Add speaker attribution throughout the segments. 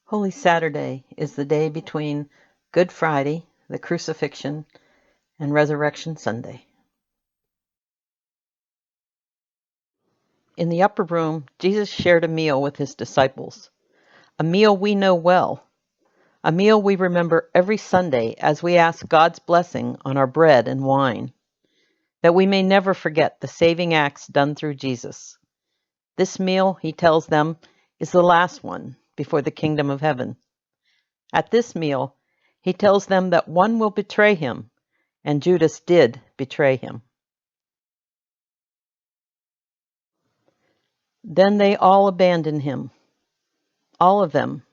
Speaker 1: Holy Saturday is the day between Good Friday, the Crucifixion, and Resurrection Sunday. In the upper room, Jesus shared a meal with his disciples, a meal we know well, a meal we remember every Sunday as we ask God's blessing on our bread and wine, that we may never forget the saving acts done through Jesus. This meal, he tells them, is the last one before the kingdom of heaven. At this meal, he tells them that one will betray him, and Judas did betray him. Then they all abandoned him, all of them.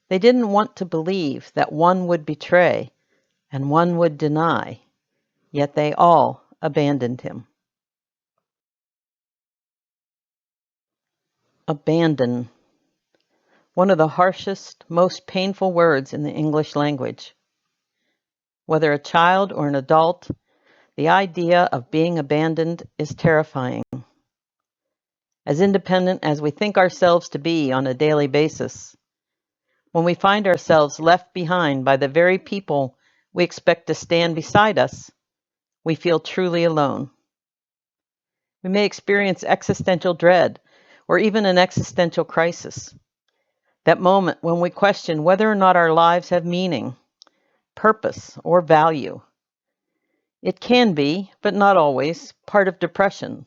Speaker 1: They didn't want to believe that one would betray and one would deny, yet they all abandoned him. Abandon, one of the harshest, most painful words in the English language. Whether a child or an adult, the idea of being abandoned is terrifying. As independent as we think ourselves to be on a daily basis, when we find ourselves left behind by the very people we expect to stand beside us, we feel truly alone. We may experience existential dread or even an existential crisis. That moment when we question whether or not our lives have meaning, purpose, or value. It can be, but not always, part of depression.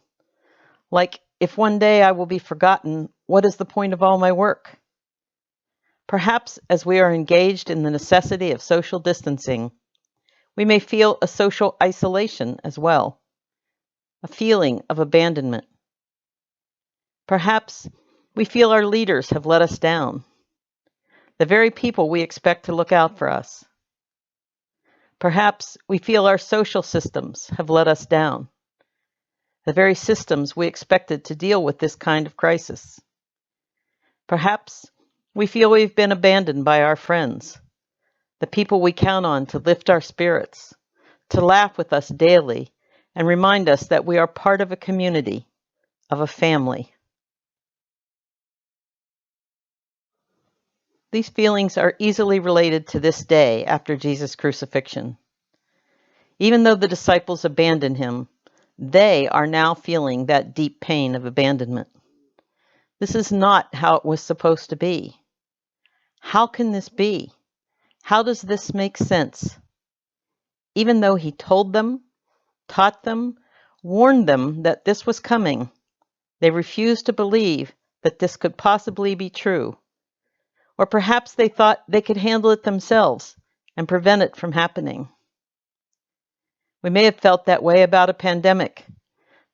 Speaker 1: Like, if one day I will be forgotten, what is the point of all my work? Perhaps as we are engaged in the necessity of social distancing, we may feel a social isolation as well, a feeling of abandonment. Perhaps we feel our leaders have let us down, the very people we expect to look out for us. Perhaps we feel our social systems have let us down, the very systems we expected to deal with this kind of crisis. Perhaps we feel we've been abandoned by our friends, the people we count on to lift our spirits, to laugh with us daily, and remind us that we are part of a community, of a family. These feelings are easily related to this day after Jesus' crucifixion. Even though the disciples abandoned him, they are now feeling that deep pain of abandonment. This is not how it was supposed to be. How can this be? How does this make sense? Even though he told them, taught them, warned them that this was coming, they refused to believe that this could possibly be true. Or perhaps they thought they could handle it themselves and prevent it from happening. We may have felt that way about a pandemic.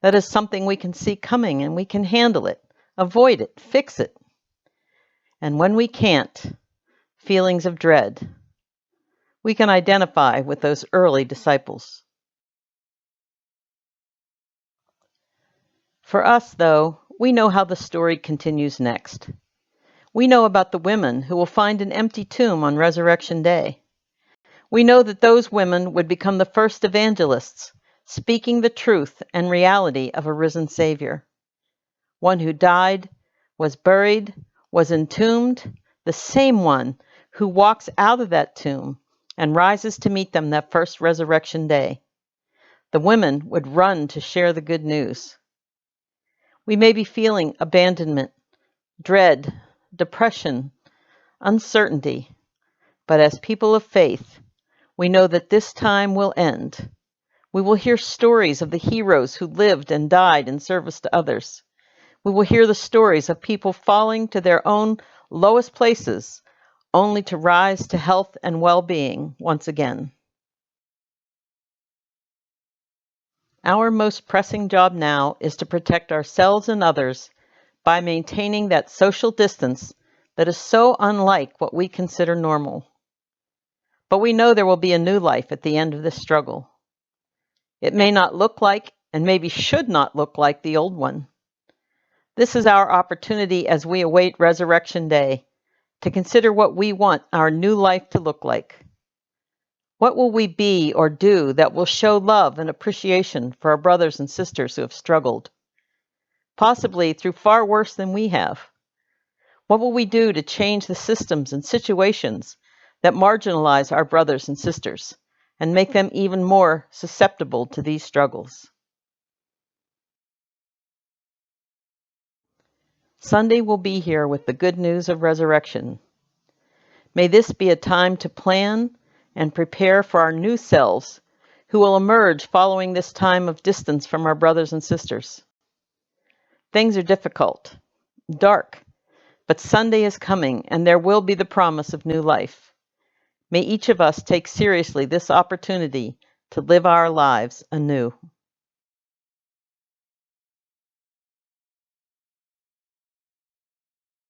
Speaker 1: That is something we can see coming and we can handle it, avoid it, fix it. And when we can't, feelings of dread. We can identify with those early disciples. For us, though, we know how the story continues next. We know about the women who will find an empty tomb on Resurrection Day. We know that those women would become the first evangelists, speaking the truth and reality of a risen Savior. One who died, was buried, was entombed, the same one who walks out of that tomb and rises to meet them that first resurrection day. The women would run to share the good news. We may be feeling abandonment, dread, depression, uncertainty, but as people of faith, we know that this time will end. We will hear stories of the heroes who lived and died in service to others. We will hear the stories of people falling to their own lowest places, only to rise to health and well-being once again. Our most pressing job now is to protect ourselves and others by maintaining that social distance that is so unlike what we consider normal. But we know there will be a new life at the end of this struggle. It may not look like, and maybe should not look like, the old one. This is our opportunity as we await Resurrection Day to consider what we want our new life to look like. What will we be or do that will show love and appreciation for our brothers and sisters who have struggled, possibly through far worse than we have? What will we do to change the systems and situations that marginalize our brothers and sisters and make them even more susceptible to these struggles? Sunday will be here with the good news of resurrection. May this be a time to plan and prepare for our new selves who will emerge following this time of distance from our brothers and sisters. Things are difficult, dark, but Sunday is coming and there will be the promise of new life. May each of us take seriously this opportunity to live our lives anew.